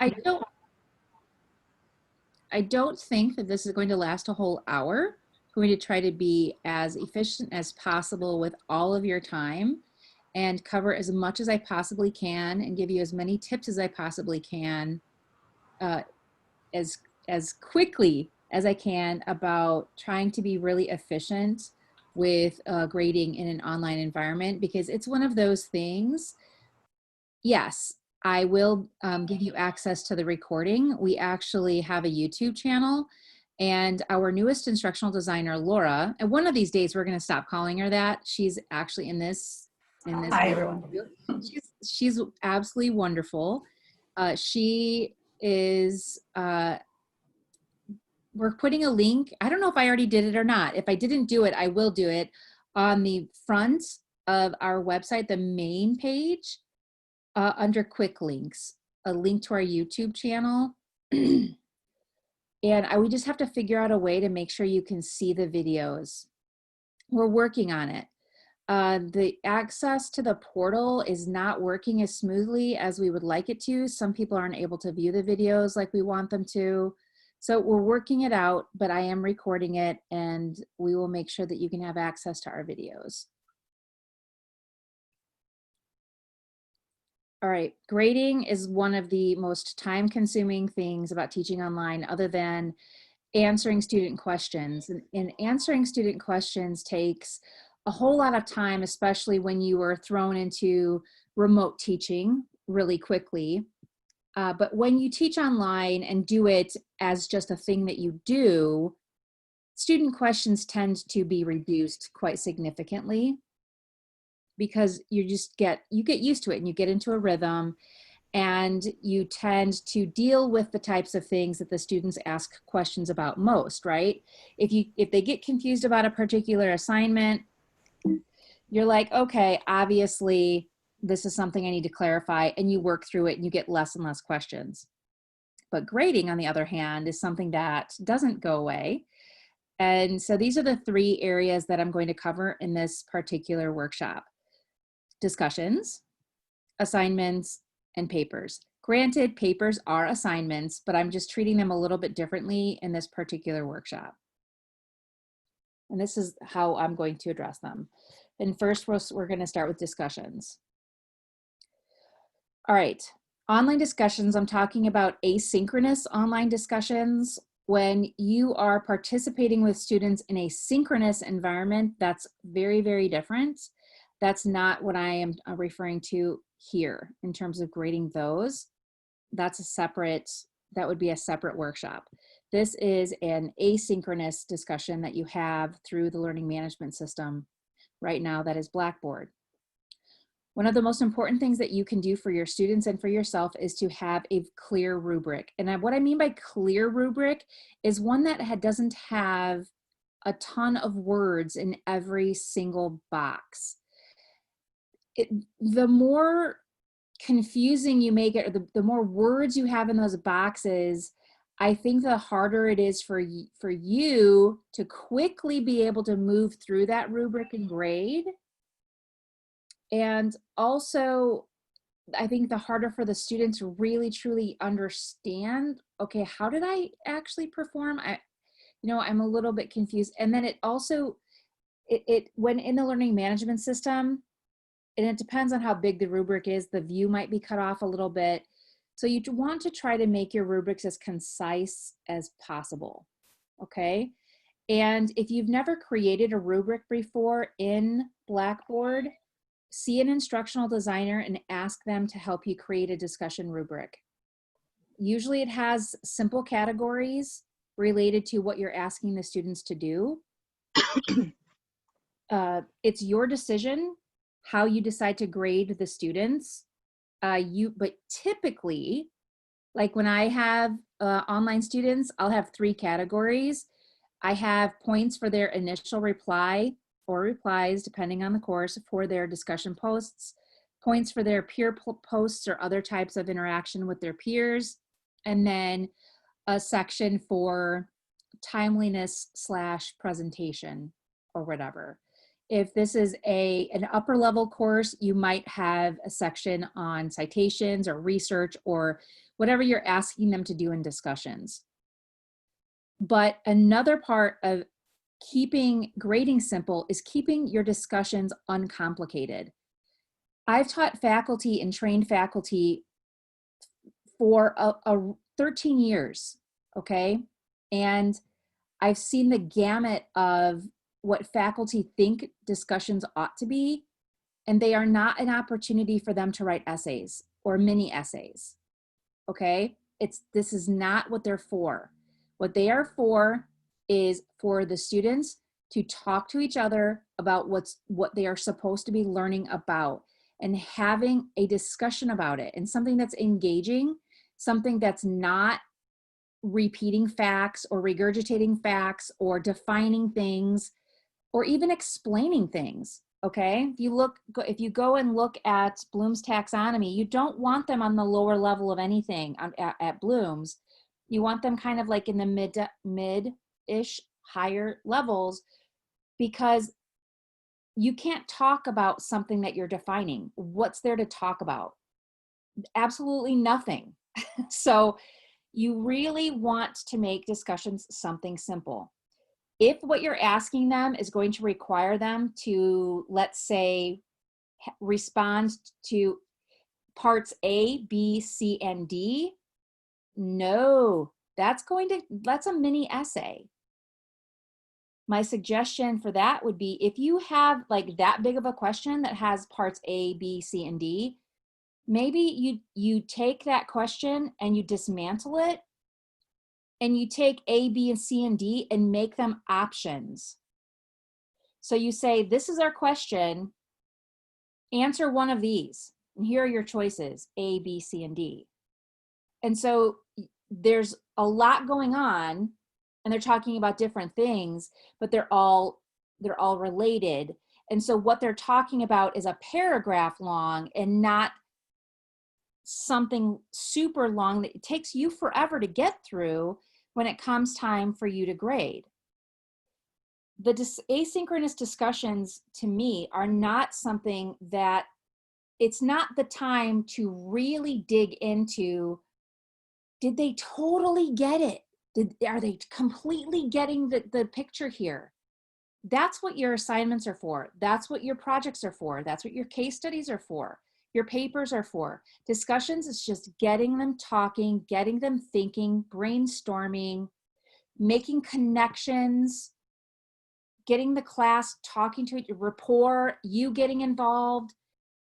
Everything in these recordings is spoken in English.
I don't, I don't think that this is going to last a whole hour. I'm going to try to be as efficient as possible with all of your time and cover as much as I possibly can and give you as many tips as I possibly can, uh, as as quickly as I can about trying to be really efficient with grading in an online environment, because it's one of those things. Yes, I will give you access to the recording. We actually have a YouTube channel, and our newest instructional designer, Laura, and one of these days we're going to stop calling her that. She's actually in this Hi, everyone. video. She's absolutely wonderful. She is we're putting a link. I don't know if I already did it or not. If I didn't do it, I will do it on the front of our website, the main page, under quick links, a link to our YouTube channel. And we just have to figure out a way to make sure you can see the videos. We're working on it. The access to the portal is not working as smoothly as we would like it to. Some people aren't able to view the videos like we want them to. So we're working it out, but I am recording it, and we will make sure that you can have access to our videos. All right, grading is one of the most time-consuming things about teaching online, other than answering student questions. And answering student questions takes a whole lot of time, especially when you are thrown into remote teaching really quickly. But when you teach online and do it as just a thing that you do, student questions tend to be reduced quite significantly, because you get used to it and you get into a rhythm, and you tend to deal with the types of things that the students ask questions about most, right? If they get confused about a particular assignment, you're like, okay, obviously this is something I need to clarify, and you work through it and you get less and less questions. But grading, on the other hand, is something that doesn't go away. And so these are the three areas that I'm going to cover in this particular workshop: discussions, assignments, and papers. Granted, papers are assignments, but I'm just treating them a little bit differently in this particular workshop. And this is how I'm going to address them. And first, we're going to start with discussions. All right, online discussions, I'm talking about asynchronous online discussions. When you are participating with students in a synchronous environment, that's very, very different. That's not what I am referring to here in terms of grading those. That would be a separate workshop. This is an asynchronous discussion that you have through the learning management system right now, that is Blackboard. One of the most important things that you can do for your students and for yourself is to have a clear rubric. And what I mean by clear rubric is one that doesn't have a ton of words in every single box. The more confusing you make it, or the more words you have in those boxes, I think the harder it is for you to quickly be able to move through that rubric and grade. And also, I think the harder for the students to really truly understand, okay, how did I actually perform? I'm a little bit confused. And then it also, when in the learning management system, and it depends on how big the rubric is, the view might be cut off a little bit. So you want to try to make your rubrics as concise as possible, okay? And if you've never created a rubric before in Blackboard, see an instructional designer and ask them to help you create a discussion rubric. Usually it has simple categories related to what you're asking the students to do. It's your decision how you decide to grade the students. But typically, like when I have online students, I'll have 3 categories. I have points for their initial reply or replies, depending on the course, for their discussion posts, points for their peer posts or other types of interaction with their peers, and then a section for timeliness / presentation or whatever. If this is an upper level course, you might have a section on citations or research or whatever you're asking them to do in discussions. But another part of keeping grading simple is keeping your discussions uncomplicated. I've taught faculty and trained faculty for 13 years, okay? And I've seen the gamut of what faculty think discussions ought to be, and they are not an opportunity for them to write essays or mini essays, okay? This is not what they're for. What they are for is for the students to talk to each other about what they are supposed to be learning about and having a discussion about it, and something that's engaging, something that's not repeating facts or regurgitating facts or defining things or even explaining things. Okay, if you go and look at Bloom's taxonomy, you don't want them on the lower level of anything at Bloom's. You want them kind of like in the mid-ish higher levels, because you can't talk about something that you're defining. What's there to talk about? Absolutely nothing. So you really want to make discussions something simple. If what you're asking them is going to require them to, let's say, respond to parts A, B, C, and D, no, that's a mini essay. My suggestion for that would be, if you have like that big of a question that has parts A, B, C, and D, maybe you take that question and you dismantle it, and you take A, B, and C, and D and make them options. So you say, this is our question, answer one of these, and here are your choices, A, B, C, and D. And so there's a lot going on, and they're talking about different things, but they're all related. And so what they're talking about is a paragraph long and not something super long that it takes you forever to get through when it comes time for you to grade. The asynchronous discussions, to me, are not something that, it's not the time to really dig into, did they totally get it? Are they completely getting the picture here? That's what your assignments are for. That's what your projects are for. That's what your case studies are for. Your papers are for. Discussions is just getting them talking, getting them thinking, brainstorming, making connections, getting the class talking to it, rapport, you getting involved.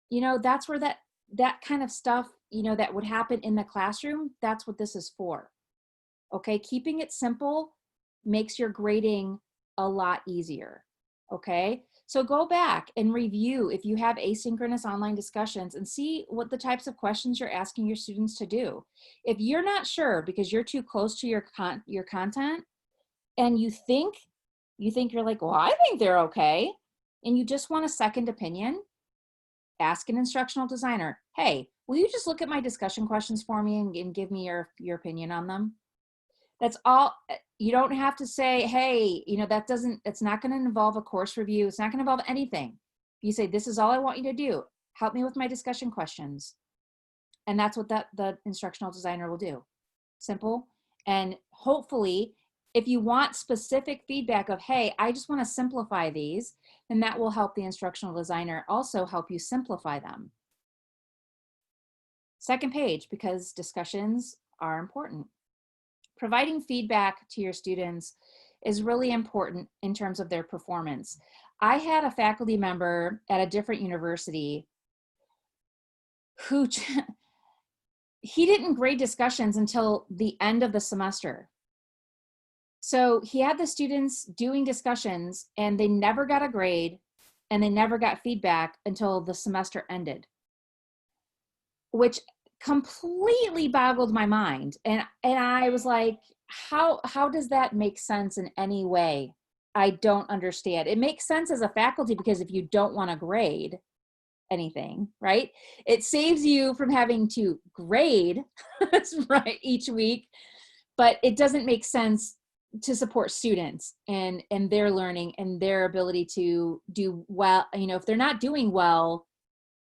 You know, that's where that kind of stuff, you know, that would happen in the classroom, that's what this is for. Okay, keeping it simple makes your grading a lot easier. Okay, so go back and review if you have asynchronous online discussions and see what the types of questions you're asking your students to do. If you're not sure because you're too close to your content, and you think you're like, well, I think they're okay, and you just want a second opinion, ask an instructional designer, hey, will you just look at my discussion questions for me and give me your opinion on them? That's all. You don't have to say, hey, you know, it's not going to involve a course review. It's not going to involve anything. You say, this is all I want you to do. Help me with my discussion questions. And that's what the instructional designer will do. Simple. And hopefully, if you want specific feedback of, hey, I just want to simplify these, then that will help the instructional designer also help you simplify them. Second page, because discussions are important. Providing feedback to your students is really important in terms of their performance. I had a faculty member at a different university who he didn't grade discussions until the end of the semester. So he had the students doing discussions and they never got a grade and they never got feedback until the semester ended, which completely boggled my mind. And I was like, how does that make sense in any way? I don't understand. It makes sense as a faculty because if you don't want to grade anything, right, it saves you from having to grade right each week, but it doesn't make sense to support students and their learning and their ability to do well. You know, if they're not doing well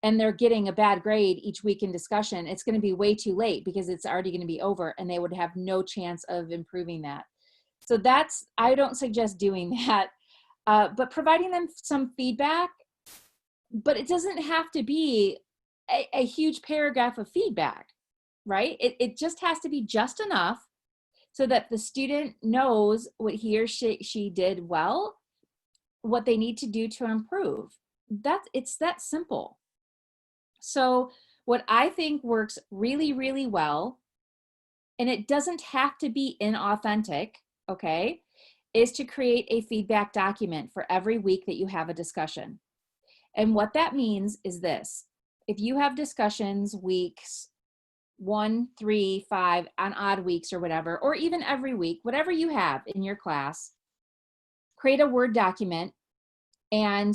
and they're getting a bad grade each week in discussion, it's going to be way too late because it's already going to be over and they would have no chance of improving that. So that's, I don't suggest doing that, but providing them some feedback, but it doesn't have to be a huge paragraph of feedback, right? It just has to be just enough so that the student knows what he or she did well, what they need to do to improve. It's that simple. So what I think works really, really well, and it doesn't have to be inauthentic, okay, is to create a feedback document for every week that you have a discussion. And what that means is this: if you have discussions weeks 1, 3, 5 on odd weeks or whatever, or even every week, whatever you have in your class, create a Word document and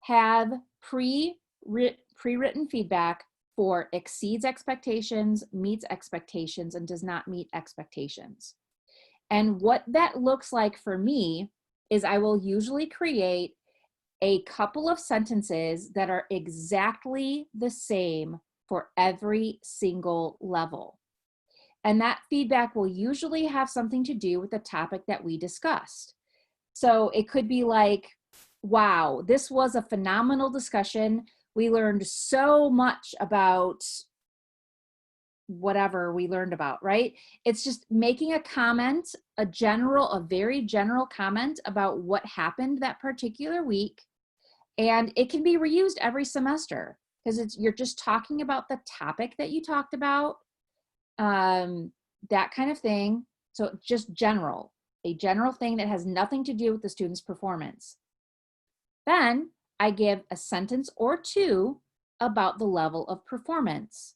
have pre-written feedback for exceeds expectations, meets expectations, and does not meet expectations. And what that looks like for me is I will usually create a couple of sentences that are exactly the same for every single level. And that feedback will usually have something to do with the topic that we discussed. So it could be like, wow, this was a phenomenal discussion. We learned so much about whatever we learned about, right? It's just making a comment, a very general comment about what happened that particular week. And it can be reused every semester because you're just talking about the topic that you talked about, that kind of thing. So just a general thing that has nothing to do with the student's performance. Then I give a sentence or two about the level of performance.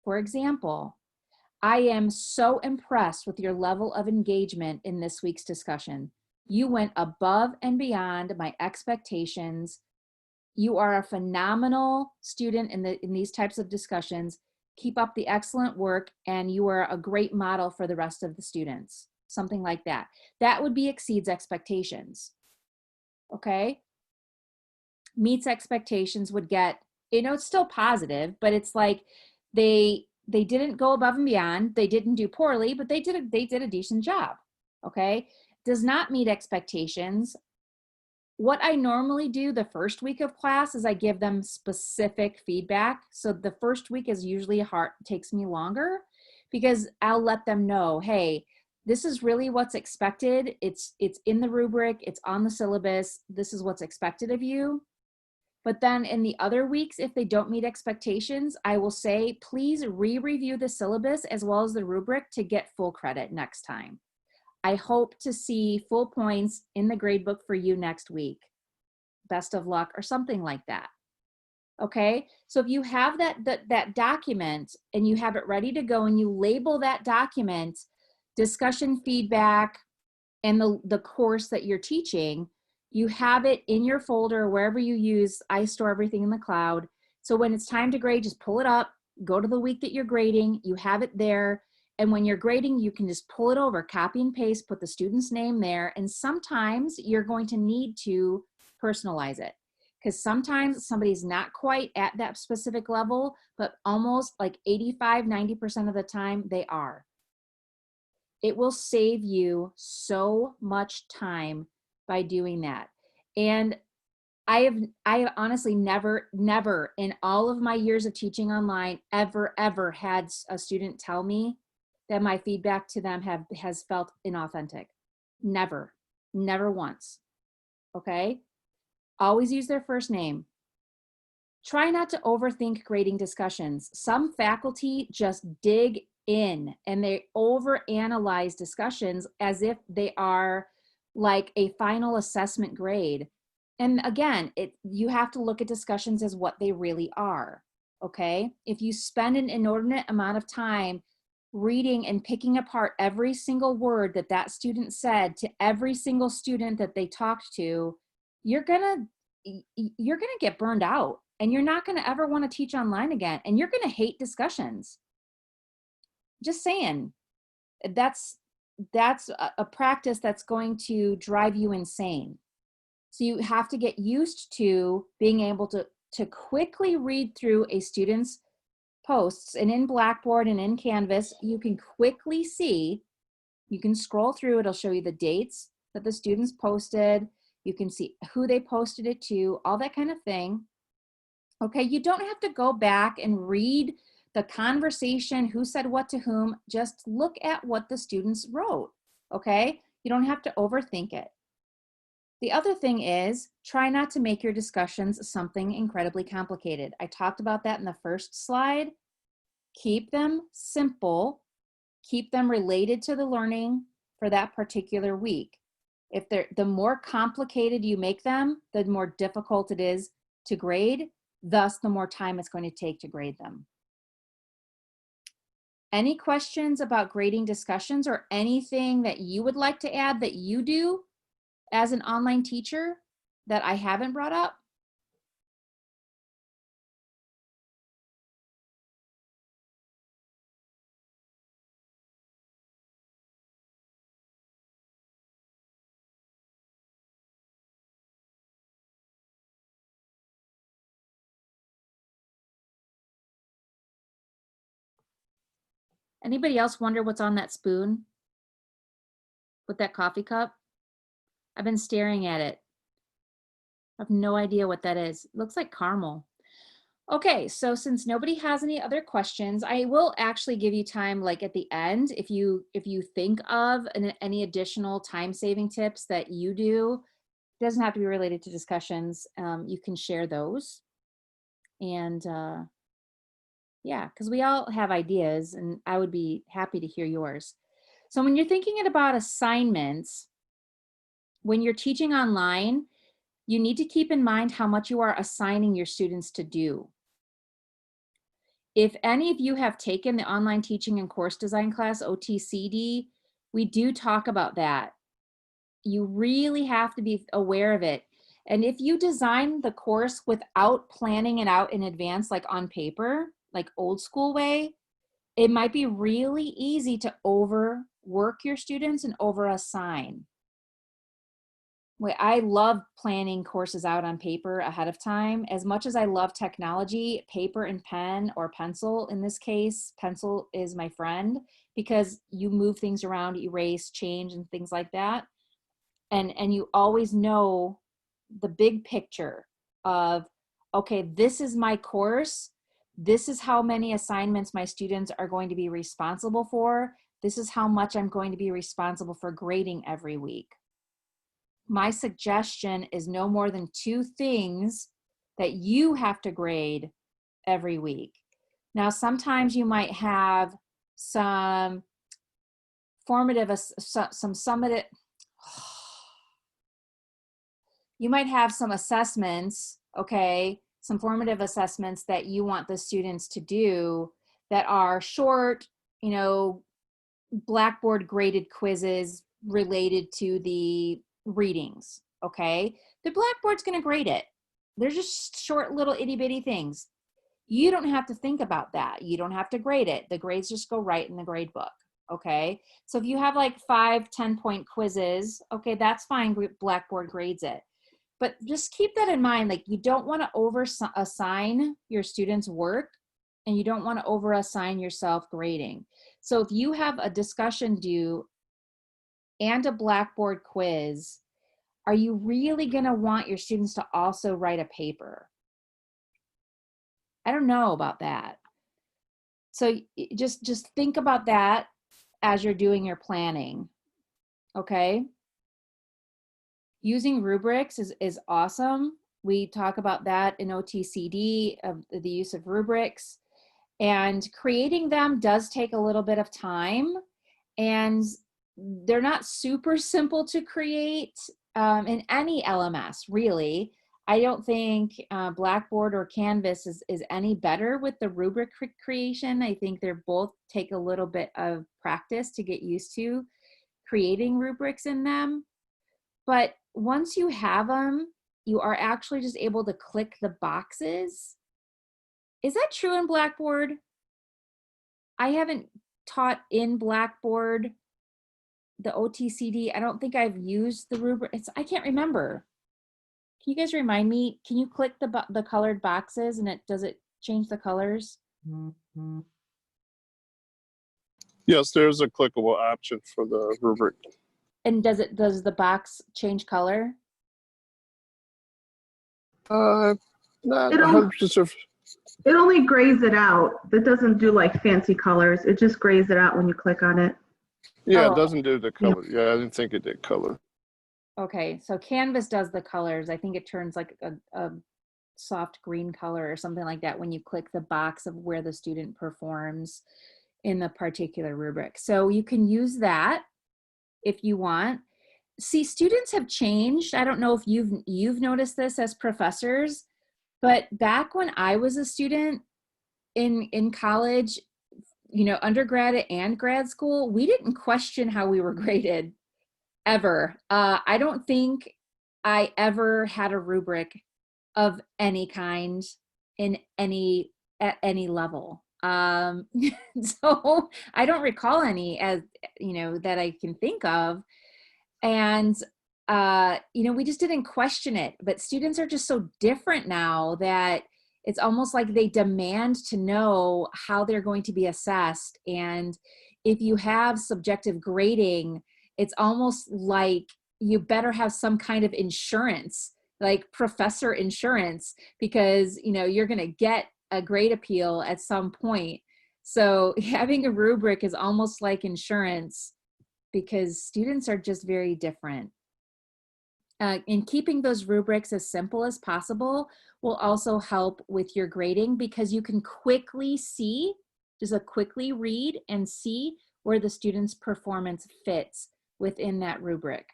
For example, I am so impressed with your level of engagement in this week's discussion. You went above and beyond my expectations. You are a phenomenal student in these types of discussions. Keep up the excellent work, and you are a great model for the rest of the students. Something like that. That would be exceeds expectations. Okay? Meets expectations would get, it's still positive, but it's like they didn't go above and beyond. They didn't do poorly, but they did a decent job. Okay? Does not meet expectations. What I normally do the first week of class is I give them specific feedback. So the first week is usually takes me longer because I'll let them know, hey, this is really what's expected. It's in the rubric, it's on the syllabus. This is what's expected of you. But then in the other weeks, if they don't meet expectations, I will say, please re-review the syllabus as well as the rubric to get full credit next time. I hope to see full points in the gradebook for you next week. Best of luck, or something like that. Okay, so if you have that document and you have it ready to go and you label that document discussion feedback and the course that you're teaching, you have it in your folder wherever you use. I store everything in the cloud. So when it's time to grade, just pull it up, go to the week that you're grading, you have it there. And when you're grading, you can just pull it over, copy and paste, put the student's name there. And sometimes you're going to need to personalize it because sometimes somebody's not quite at that specific level, but almost like 85, 90% of the time they are. It will save you so much time by doing that. And I have honestly never in all of my years of teaching online ever had a student tell me that my feedback to them has felt inauthentic. Never once. Okay? Always use their first name. Try not to overthink grading discussions. Some faculty just dig in and they overanalyze discussions as if they are like a final assessment grade. And again, you have to look at discussions as what they really are. Okay? If you spend an inordinate amount of time reading and picking apart every single word that student said to every single student that they talked to, you're gonna get burned out and you're not gonna ever want to teach online again, and you're gonna hate discussions. Just saying. That's that's a practice that's going to drive you insane. So you have to get used to being able to quickly read through a student's posts, and in Blackboard and in Canvas, you can quickly see, you can scroll through, it'll show you the dates that the students posted, you can see who they posted it to, all that kind of thing. Okay, you don't have to go back and read the conversation, who said what to whom, just look at what the students wrote, okay? You don't have to overthink it. The other thing is, try not to make your discussions something incredibly complicated. I talked about that in the first slide. Keep them simple, keep them related to the learning for that particular week. If they're, the more complicated you make them, the more difficult it is to grade, thus the more time it's going to take to grade them. Any questions about grading discussions or anything that you would like to add that you do as an online teacher that I haven't brought up? Anybody else wonder what's on that spoon with that coffee cup? I've been staring at it. I have no idea what that is. It looks like caramel. Okay, so since nobody has any other questions, I will actually give you time, like at the end, if you think of any additional time-saving tips that you do. It doesn't have to be related to discussions. You can share those. And yeah, because we all have ideas, and I would be happy to hear yours. So when you're thinking about assignments, when you're teaching online, you need to keep in mind how much you are assigning your students to do. If any of you have taken the online teaching and course design class, OTCD, we do talk about that. You really have to be aware of it. And if you design the course without planning it out in advance, like on paper, like old school way, it might be really easy to overwork your students and over assign. I love planning courses out on paper ahead of time. As much as I love technology, paper and pen, or pencil in this case, pencil is my friend, because you move things around, erase, change, and things like that. And you always know the big picture of, okay, this is my course. This is how many assignments my students are going to be responsible for. This is how much I'm going to be responsible for grading every week. My suggestion is no more than 2 things that you have to grade every week. Now, sometimes you might have some formative, some summative, you might have some assessments, okay, some formative assessments that you want the students to do that are short, you know, Blackboard graded quizzes related to the readings, okay? The Blackboard's gonna grade it. They're just short little itty bitty things. You don't have to think about that. You don't have to grade it. The grades just go right in the grade book, okay? So if you have like 5 10-point quizzes, okay, that's fine, Blackboard grades it. But just keep that in mind, like you don't wanna over assign your students work, and you don't wanna over assign yourself grading. So if you have a discussion due and a Blackboard quiz, are you really gonna want your students to also write a paper? I don't know about that. So just think about that as you're doing your planning, okay? Using rubrics is awesome. We talk about that in OTCD, of the use of rubrics, and creating them does take a little bit of time, and they're not super simple to create in any LMS, really. I don't think Blackboard or Canvas is any better with the rubric creation. I think they're both take a little bit of practice to get used to creating rubrics in them. But once you have them, you are actually just able to click the boxes. Is that true in Blackboard? I haven't taught in Blackboard the OTCD, I don't think I've used the rubric. I can't remember. Can you guys remind me? Can you click the colored boxes and does it change the colors? Yes, there's a clickable option for the rubric. And does the box change color? Not It only, 100%. it only grays it out. It doesn't do like fancy colors. It just grays it out when you click on it. Yeah, Oh. it doesn't do the color. Yeah, I didn't think it did color. Okay, so Canvas does the colors. I think it turns like a soft green color or something like that when you click the box of where the student performs in the particular rubric. So you can use that if you want. See, students have changed. I don't know if you've noticed this as professors, but back when I was a student in college, you know, undergrad and grad school, we didn't question how we were graded ever. I don't think I ever had a rubric of any kind at any level. So I don't recall any, as you know, that I can think of. And you know, we just didn't question it. But students are just so different now that it's almost like they demand to know how they're going to be assessed. And if you have subjective grading, it's almost like you better have some kind of insurance, like professor insurance, because you know you're going to get a grade appeal at some point. So having a rubric is almost like insurance, because students are just very different. And keeping those rubrics as simple as possible will also help with your grading, because you can quickly see, just quickly read and see where the student's performance fits within that rubric.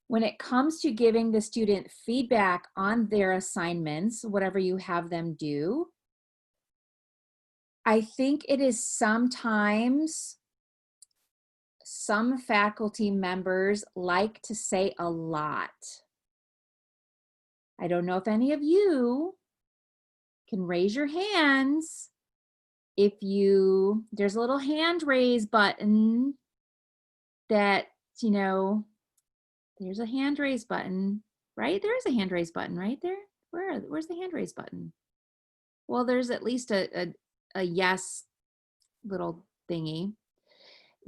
When it comes to giving the student feedback on their assignments, whatever you have them do, I think it is sometimes some faculty members like to say a lot. I don't know if any of you can raise your hands. If there's a little hand raise button that, you know, there's a hand raise button, right? There is a hand raise button right there. Where's the hand raise button? Well, there's at least a yes little thingy.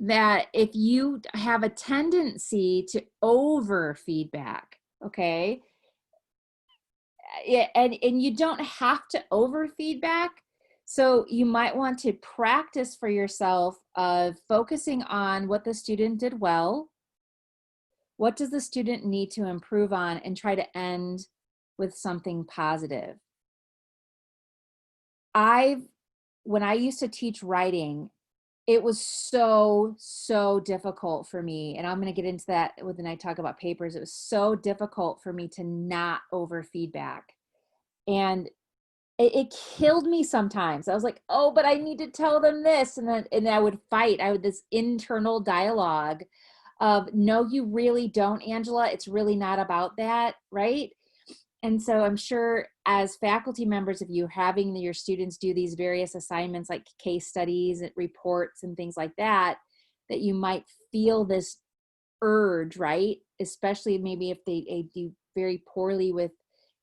That if you have a tendency to over feedback, okay, and you don't have to over feedback, so you might want to practice for yourself of focusing on what the student did well, what does the student need to improve on, and try to end with something positive. When I used to teach writing, it was so difficult for me, and I'm going to get into that when I talk about papers. It was so difficult for me to not over feedback, and it killed me sometimes. I was like, oh, but I need to tell them this, and I would fight. I would this internal dialogue of, no, you really don't, Angela. It's really not about that, right? And so I'm sure as faculty members, if you're having your students do these various assignments like case studies and reports and things like that, that you might feel this urge, right? Especially maybe if they do very poorly with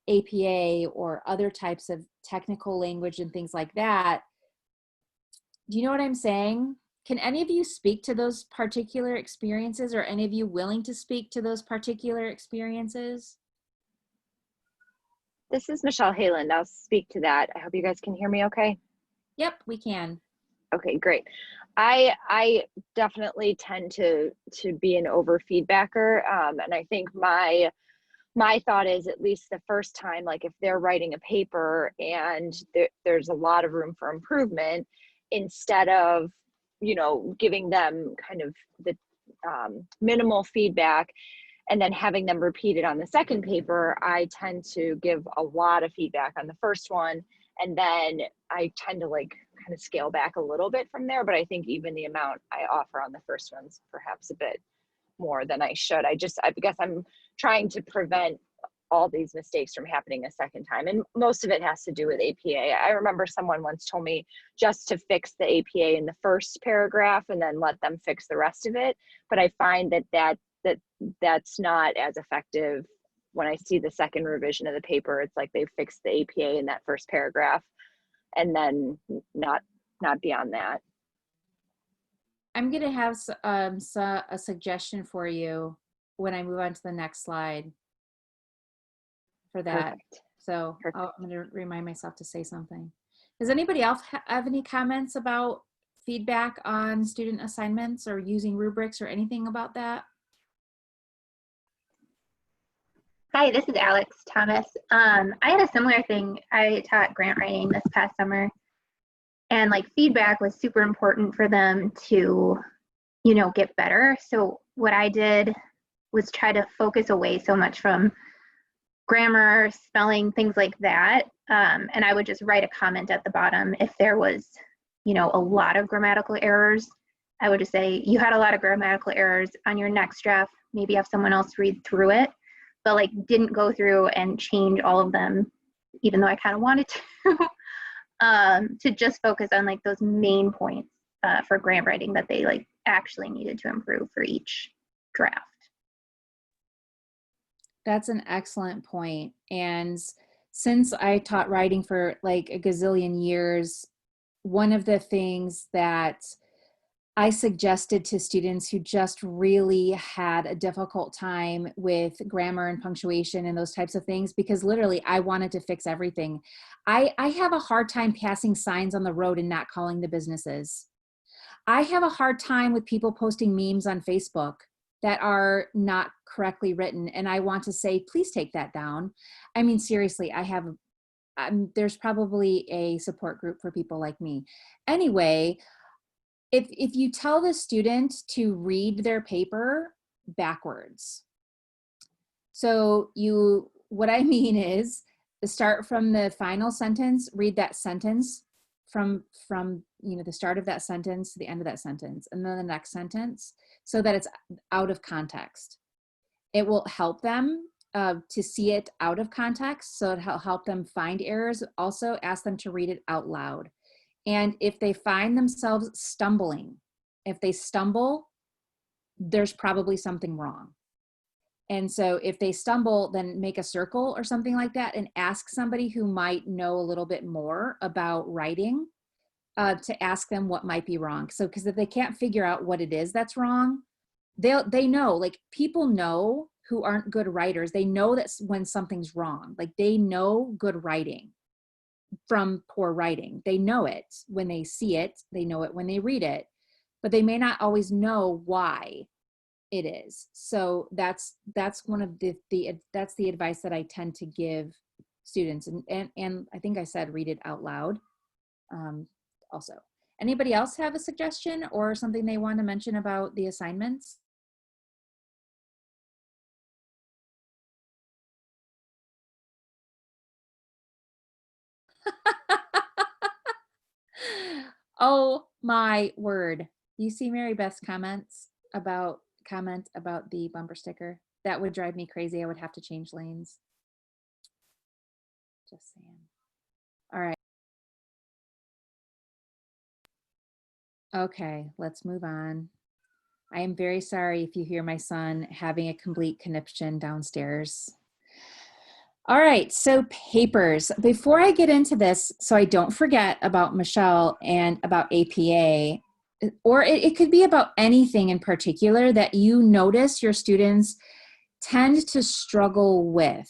APA or other types of technical language and things like that. Do you know what I'm saying? Can any of you speak to those particular experiences, or any of you willing to speak to those particular experiences? This is Michelle Hayland. I'll speak to that. I hope you guys can hear me okay. Yep, we can. Okay, great. I definitely tend to be an over feedbacker, and I think my thought is, at least the first time, like if they're writing a paper and there's a lot of room for improvement, instead of, you know, giving them kind of the minimal feedback and then having them repeat it on the second paper, I tend to give a lot of feedback on the first one. And then I tend to like kind of scale back a little bit from there. But I think even the amount I offer on the first one's perhaps a bit more than I should. I guess I'm trying to prevent all these mistakes from happening a second time. And most of it has to do with APA. I remember someone once told me just to fix the APA in the first paragraph and then let them fix the rest of it. But I find that's not as effective. When I see the second revision of the paper, it's like they fixed the APA in that first paragraph and then not beyond that. I'm going to have a suggestion for you when I move on to the next slide for that. Perfect. So Perfect. I'm going to remind myself to say something. Does anybody else have any comments about feedback on student assignments or using rubrics or anything about that? Hi, this is Alex Thomas. I had a similar thing. I taught grant writing this past summer, and like feedback was super important for them to, get better. So what I did was try to focus away so much from grammar, spelling, things like that. And I would just write a comment at the bottom if there was, a lot of grammatical errors. I would just say, you had a lot of grammatical errors on your next draft. Maybe have someone else read through it, but like didn't go through and change all of them, even though I kind of wanted to just focus on like those main points for grant writing that they like actually needed to improve for each draft. That's an excellent point. And since I taught writing for like a gazillion years, one of the things that I suggested to students who just really had a difficult time with grammar and punctuation and those types of things, because literally I wanted to fix everything. I have a hard time passing signs on the road and not calling the businesses. I have a hard time with people posting memes on Facebook that are not correctly written. And I want to say, please take that down. I mean, seriously, there's probably a support group for people like me. Anyway, if you tell the student to read their paper backwards, so what I mean is start from the final sentence, read that sentence from the start of that sentence to the end of that sentence, and then the next sentence, so that it's out of context. It will help them to see it out of context, so it'll help them find errors. Also ask them to read it out loud. And if they find themselves stumbling, if they stumble, there's probably something wrong. And so if they stumble, then make a circle or something like that and ask somebody who might know a little bit more about writing to ask them what might be wrong. So, because if they can't figure out what it is that's wrong, they know, like people know who aren't good writers. They know that when something's wrong, like they know good writing from poor writing. They know it when they see it, they know it when they read it, but they may not always know why it is. So that's one of that's the advice that I tend to give students. And I think I said read it out loud. Also, anybody else have a suggestion or something they want to mention about the assignments? Oh my word. You see Mary Beth's comment about the bumper sticker? That would drive me crazy. I would have to change lanes. Just saying. All right. Okay, let's move on. I am very sorry if you hear my son having a complete conniption downstairs. All right, so papers. Before I get into this, so I don't forget about Michelle and about APA, or it could be about anything in particular that you notice your students tend to struggle with.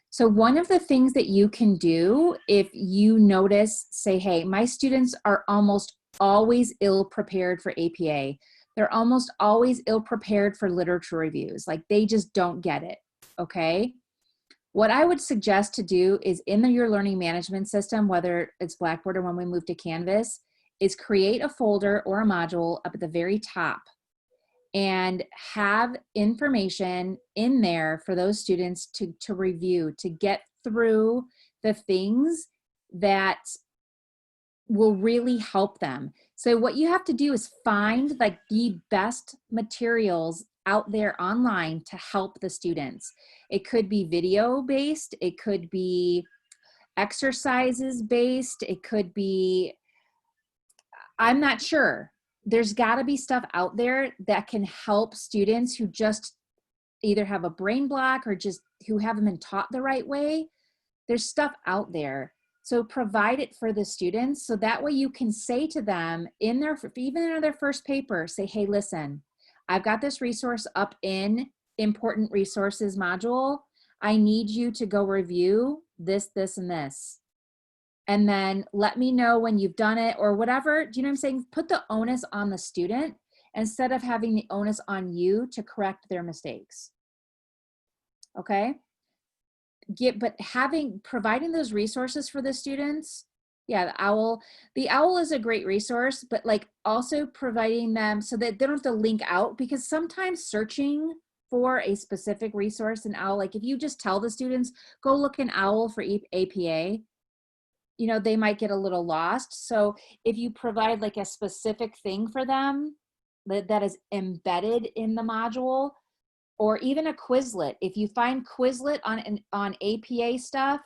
So one of the things that you can do if you notice, say, hey, my students are almost always ill-prepared for APA. They're almost always ill-prepared for literature reviews. Like they just don't get it, okay? What I would suggest to do is in your learning management system, whether it's Blackboard or when we move to Canvas, is create a folder or a module up at the very top and have information in there for those students to review, to get through the things that will really help them. So what you have to do is find like the best materials out there online to help the students. It could be video based, it could be exercises based, it could be, I'm not sure. There's got to be stuff out there that can help students who just either have a brain block or just who haven't been taught the right way. There's stuff out there. So provide it for the students so that way you can say to them in their, even in their first paper, say, hey, listen, I've got this resource up in important resources module. I need you to go review this, this, and this. And then let me know when you've done it or whatever. Do you know what I'm saying? Put the onus on the student instead of having the onus on you to correct their mistakes. Okay? But providing those resources for the students, yeah, the owl is a great resource, but like also providing them so that they don't have to link out, because sometimes searching for a specific resource in OWL, like if you just tell the students, go look in OWL for APA, you know, they might get a little lost. So if you provide like a specific thing for them that is embedded in the module, or even a Quizlet, if you find Quizlet on APA stuff,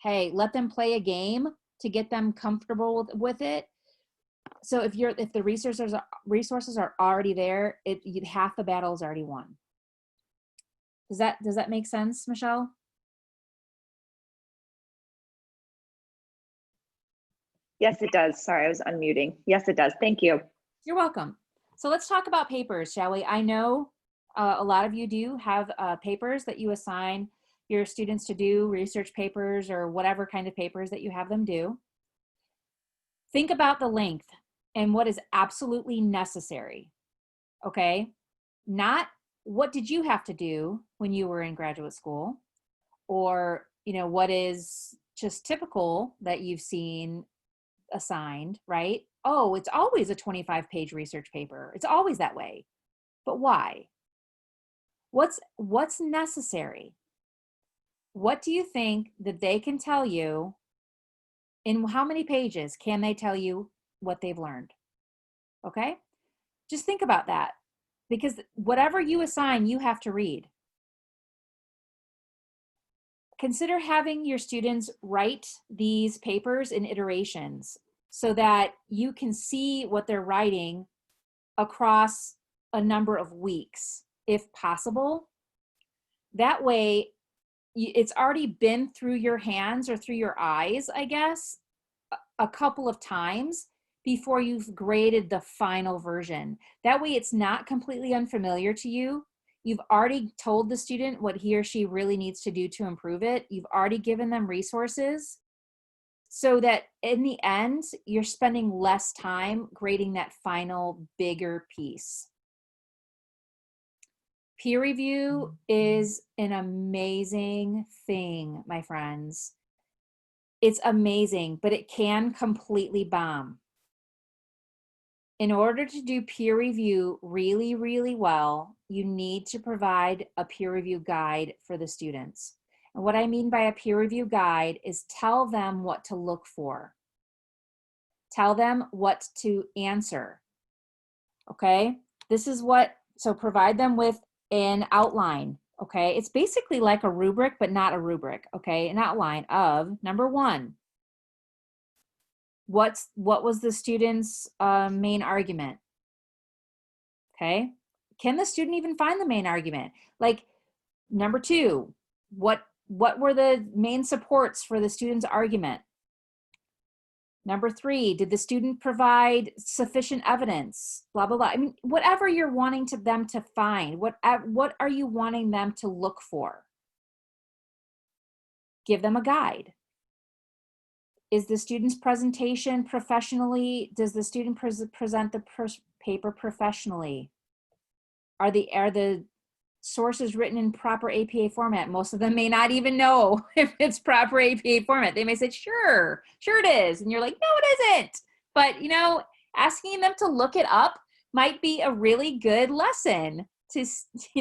hey, let them play a game to get them comfortable with it. So if the resources are already there, half the battle is already won. Does that make sense, Michelle? Yes, it does. Sorry, I was unmuting. Yes, it does. Thank you. You're welcome. So let's talk about papers, shall we? I know a lot of you do have papers that you assign your students to do, research papers or whatever kind of papers that you have them do. Think about the length and what is absolutely necessary, okay? Not what did you have to do when you were in graduate school, or what is just typical that you've seen assigned, right? Oh, it's always a 25-page research paper. It's always that way. But why? What's necessary? What do you think that they can tell you? In how many pages can they tell you what they've learned? Okay? Just think about that, because whatever you assign, you have to read. Consider having your students write these papers in iterations so that you can see what they're writing across a number of weeks, if possible. That way, it's already been through your hands or through your eyes, I guess, a couple of times before you've graded the final version. That way, it's not completely unfamiliar to you. You've already told the student what he or she really needs to do to improve it. You've already given them resources so that in the end, you're spending less time grading that final bigger piece. Peer review is an amazing thing, my friends. It's amazing, but it can completely bomb. In order to do peer review really, really well, you need to provide a peer review guide for the students. And what I mean by a peer review guide is tell them what to look for. Tell them what to answer. Okay? So provide them with an outline. Okay? It's basically like a rubric, but not a rubric. Okay? An outline of, number one, what was the student's main argument? Okay, can the student even find the main argument? Like, number two, what were the main supports for the student's argument? Number three, did the student provide sufficient evidence? Blah, blah, blah. I mean, whatever you're wanting them to find, what are you wanting them to look for? Give them a guide. Is the student's presentation professionally? Does the student present the paper professionally? Are the sources written in proper APA format? Most of them may not even know if it's proper APA format. They may say, sure it is. And you're like, no, it isn't. But, asking them to look it up might be a really good lesson to,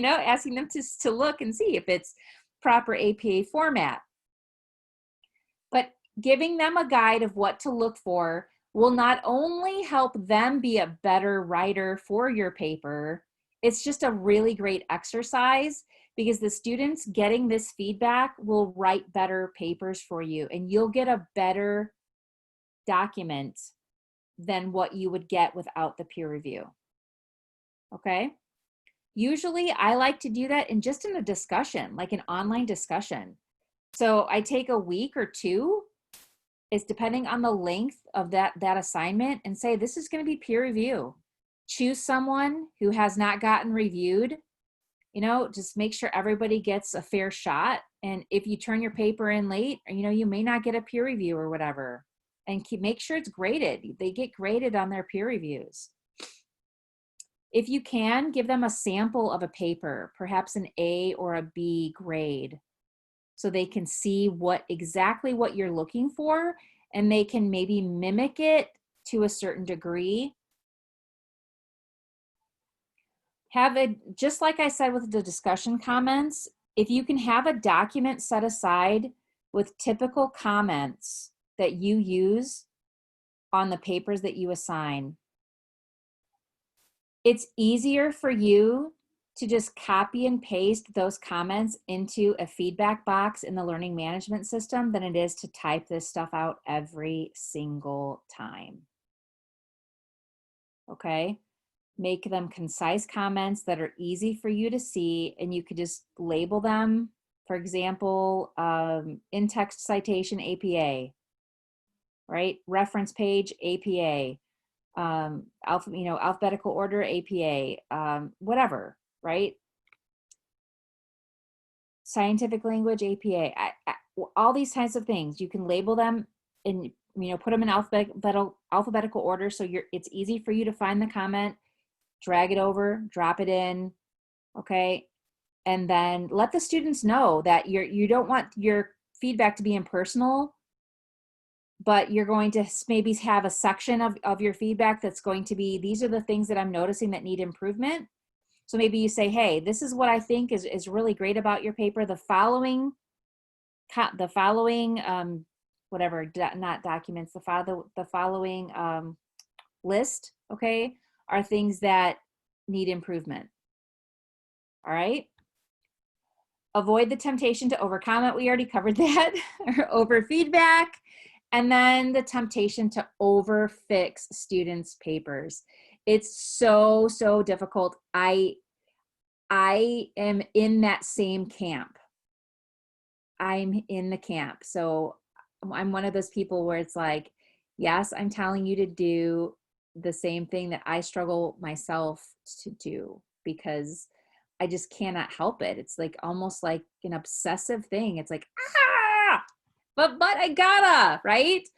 asking them to look and see if it's proper APA format. But giving them a guide of what to look for will not only help them be a better writer for your paper, it's just a really great exercise, because the students getting this feedback will write better papers for you, and you'll get a better document than what you would get without the peer review. Okay? Usually I like to do that in a discussion, like an online discussion. So I take a week or two, it's depending on the length of that assignment, and say, this is going to be peer review. Choose someone who has not gotten reviewed. Just make sure everybody gets a fair shot. And if you turn your paper in late, you may not get a peer review or whatever. And make sure it's graded. They get graded on their peer reviews. If you can, give them a sample of a paper, perhaps an A or a B grade, so they can see exactly what you're looking for, and they can maybe mimic it to a certain degree. Just like I said with the discussion comments, if you can have a document set aside with typical comments that you use on the papers that you assign, it's easier for you to just copy and paste those comments into a feedback box in the learning management system than it is to type this stuff out every single time. Okay? Make them concise comments that are easy for you to see, and you could just label them. For example, in-text citation APA, right? Reference page APA, alphabetical order APA, whatever, right? Scientific language APA, all these types of things. You can label them and put them in alphabetical order, so it's easy for you to find the comment, drag it over, drop it in, okay? And then let the students know that you don't want your feedback to be impersonal, but you're going to maybe have a section of your feedback that's going to be, these are the things that I'm noticing that need improvement. So maybe you say, hey, this is what I think is really great about your paper. The following whatever, not documents, the following list, okay, are things that need improvement. All right. Avoid the temptation to overcomment. We already covered that. Or over feedback. And then the temptation to overfix students' papers. It's so difficult. I am in that same camp. I'm in the camp. So I'm one of those people where it's like, yes, I'm telling you to do the same thing that I struggle myself to do, because I just cannot help it. It's like almost like an obsessive thing. It's like, but I gotta, right?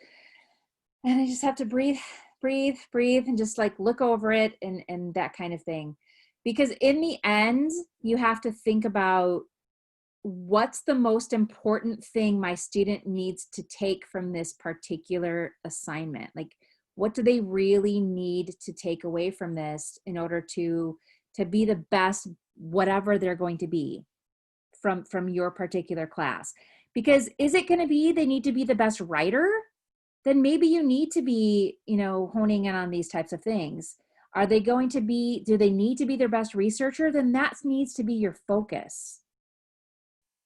And I just have to breathe, and just like look over it and that kind of thing. Because in the end, you have to think about, what's the most important thing my student needs to take from this particular assignment? Like, what do they really need to take away from this in order to be the best, whatever they're going to be from your particular class? Because is it going to be they need to be the best writer? Then maybe you need to be, honing in on these types of things. Are they going to be, do they need to be their best researcher? Then that needs to be your focus.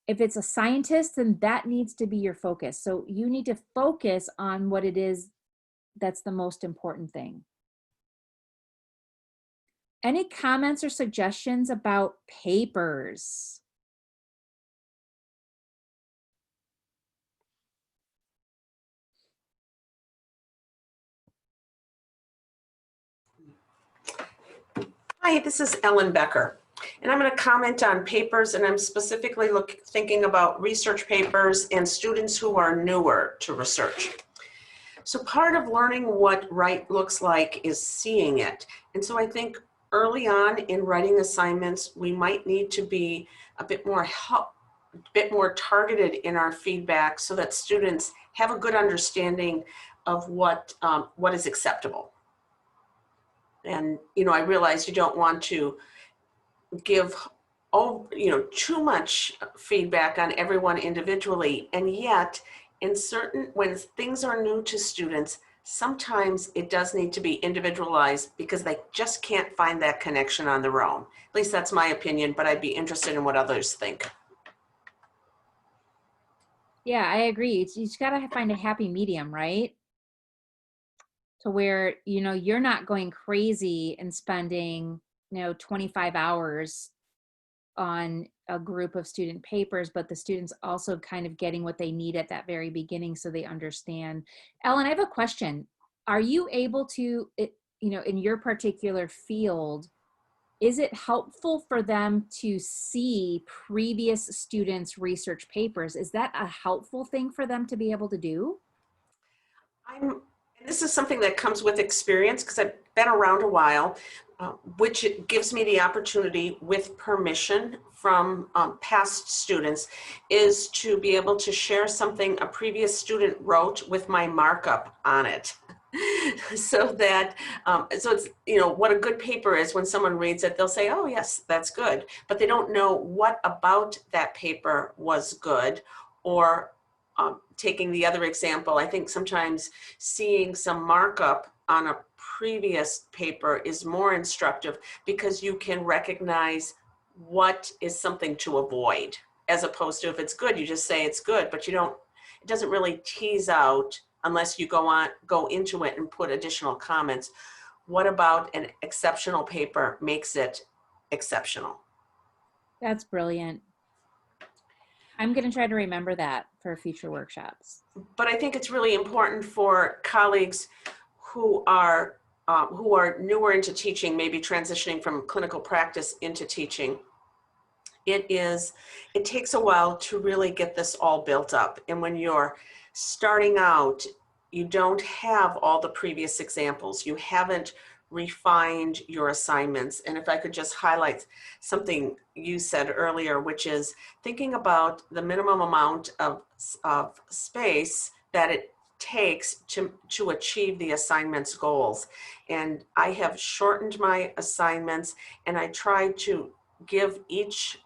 If it's a scientist, then that needs to be your focus. So you need to focus on what it is that's the most important thing. Any comments or suggestions about papers? Hi, this is Ellen Becker, and I'm going to comment on papers, and I'm specifically thinking about research papers and students who are newer to research. So part of learning what right looks like is seeing it. And so I think early on in writing assignments, we might need to be a bit more targeted in our feedback so that students have a good understanding of what is acceptable. And, I realize you don't want to give, too much feedback on everyone individually. And yet, when things are new to students, sometimes it does need to be individualized because they just can't find that connection on their own. At least that's my opinion, but I'd be interested in what others think. Yeah, I agree. You just got to find a happy medium, right? To where, you know, you're not going crazy and spending, you know, 25 hours on a group of student papers, but the students also kind of getting what they need at that very beginning so they understand. Ellen, I have a question. Are you able to, you know, in your particular field, is it helpful for them to see previous students' research papers? Is that a helpful thing for them to be able to do? This is something that comes with experience because I've been around a while, which gives me the opportunity with permission from past students is to be able to share something a previous student wrote with my markup on it. So that, so it's, you know, what a good paper is when someone reads it, they'll say, oh yes, that's good. But they don't know what about that paper was good. Or taking the other example, I think sometimes seeing some markup on a previous paper is more instructive because you can recognize what is something to avoid, as opposed to if it's good, you just say it's good, but you don't, it doesn't really tease out unless you go into it and put additional comments. What about an exceptional paper makes it exceptional? That's brilliant. I'm going to try to remember that for future workshops. But I think it's really important for colleagues who are newer into teaching, maybe transitioning from clinical practice into teaching. It takes a while to really get this all built up. And when you're starting out, you don't have all the previous examples. You haven't refined your assignments. And if I could just highlight something you said earlier, which is thinking about the minimum amount of space that it takes to achieve the assignment's goals. And I have shortened my assignments, and I try to give each,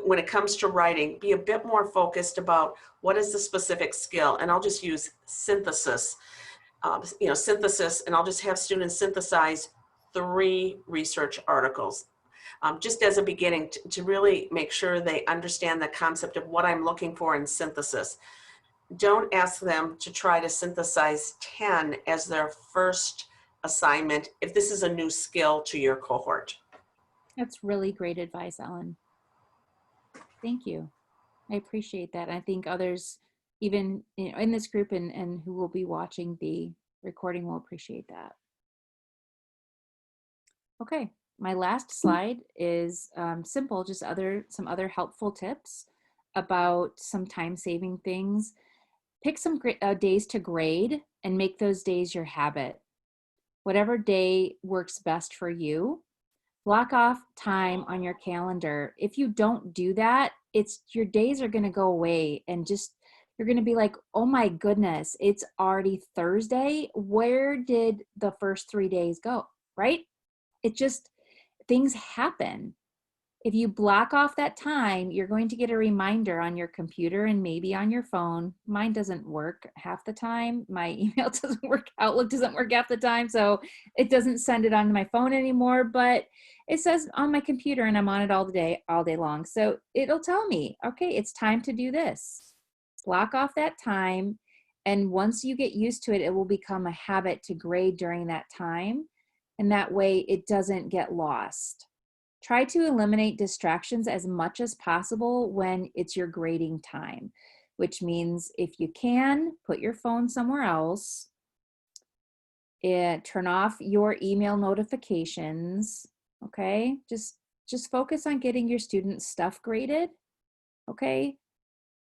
when it comes to writing, be a bit more focused about what is the specific skill. And I'll just use synthesis, synthesis, and I'll just have students synthesize 3 research articles. Just as a beginning to really make sure they understand the concept of what I'm looking for in synthesis. Don't ask them to try to synthesize 10 as their first assignment if this is a new skill to your cohort. That's really great advice, Ellen. Thank you. I appreciate that. I think others, even in this group and who will be watching the recording, will appreciate that. Okay, my last slide is simple, just some other helpful tips about some time-saving things. Pick some days to grade and make those days your habit. Whatever day works best for you. Block off time on your calendar. If you don't do that, your days are going to go away and just you're going to be like, oh my goodness, it's already Thursday. Where did the first 3 days go? Right? It just, things happen. If you block off that time, you're going to get a reminder on your computer and maybe on your phone. Mine doesn't work half the time. My email doesn't work. Outlook doesn't work half the time. So it doesn't send it onto my phone anymore, but it says on my computer and I'm on it all day long. So it'll tell me, okay, it's time to do this. Block off that time. And once you get used to it, it will become a habit to grade during that time. And that way it doesn't get lost. Try to eliminate distractions as much as possible when it's your grading time, which means if you can, put your phone somewhere else, turn off your email notifications, okay? Just focus on getting your students' stuff graded, okay?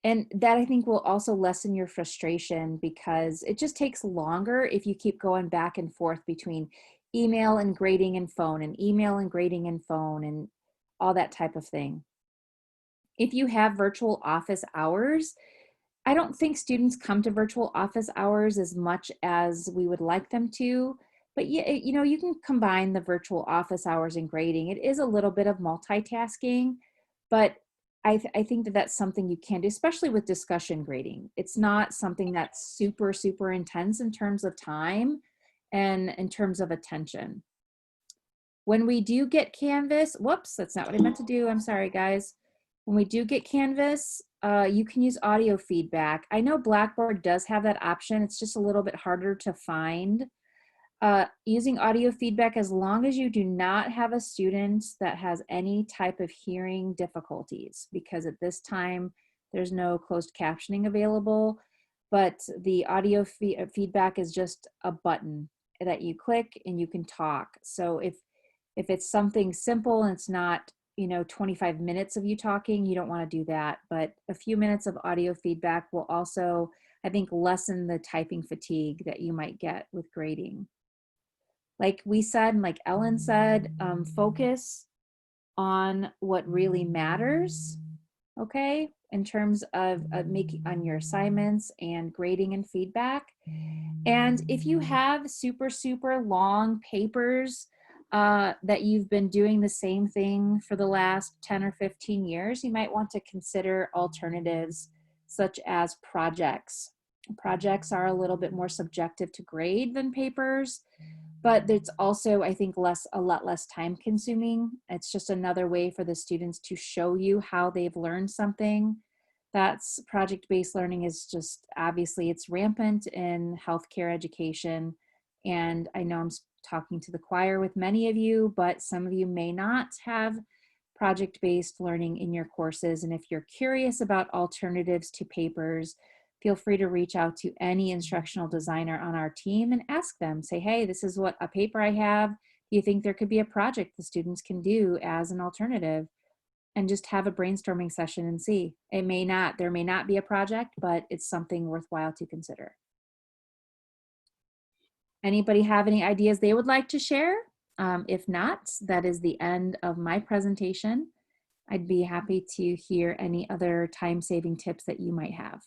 And that I think will also lessen your frustration because it just takes longer if you keep going back and forth between email and grading and phone and email and grading and phone and all that type of thing. If you have virtual office hours, I don't think students come to virtual office hours as much as we would like them to, but you can combine the virtual office hours and grading. It is a little bit of multitasking, but I think that that's something you can do, especially with discussion grading. It's not something that's super, super intense in terms of time, and in terms of attention. When we do get Canvas, whoops, that's not what I meant to do. I'm sorry, guys. When we do get Canvas, you can use audio feedback. I know Blackboard does have that option. It's just a little bit harder to find. Using audio feedback, as long as you do not have a student that has any type of hearing difficulties, because at this time, there's no closed captioning available, but the audio feedback is just a button that you click and you can talk. So if it's something simple and it's not, 25 minutes of you talking, you don't want to do that. But a few minutes of audio feedback will also, I think, lessen the typing fatigue that you might get with grading. Like we said, and like Ellen said, focus on what really matters, okay? In terms of making on your assignments and grading and feedback. And if you have super, super long papers that you've been doing the same thing for the last 10 or 15 years, you might want to consider alternatives such as projects. Projects are a little bit more subjective to grade than papers, but it's also, I think, a lot less time consuming. It's just another way for the students to show you how they've learned something. That's project-based learning is just, obviously it's rampant in healthcare education. And I know I'm talking to the choir with many of you, but some of you may not have project-based learning in your courses. And if you're curious about alternatives to papers, feel free to reach out to any instructional designer on our team and ask them, say, hey, this is what a paper I have. Do you think there could be a project the students can do as an alternative? And just have a brainstorming session and see. There may not be a project, but it's something worthwhile to consider. Anybody have any ideas they would like to share? If not, that is the end of my presentation. I'd be happy to hear any other time-saving tips that you might have.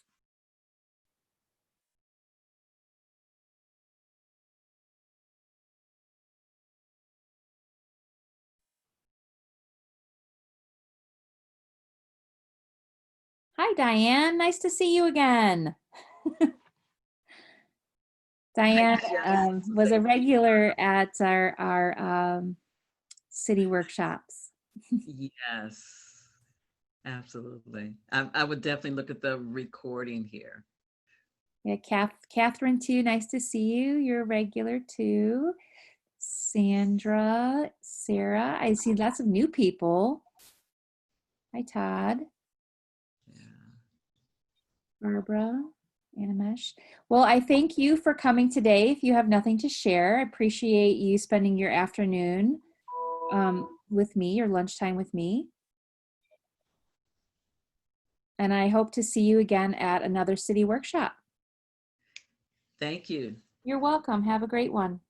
Hi, Diane. Nice to see you again. Diane was a regular at our city workshops. Yes, absolutely. I would definitely look at the recording here. Yeah, Catherine too. Nice to see you. You're a regular too. Sandra, Sarah. I see lots of new people. Hi, Todd. Yeah. Barbara, Animesh. Well, I thank you for coming today. If you have nothing to share, I appreciate you spending your afternoon with me, your lunchtime with me. And I hope to see you again at another city workshop. Thank you. You're welcome. Have a great one.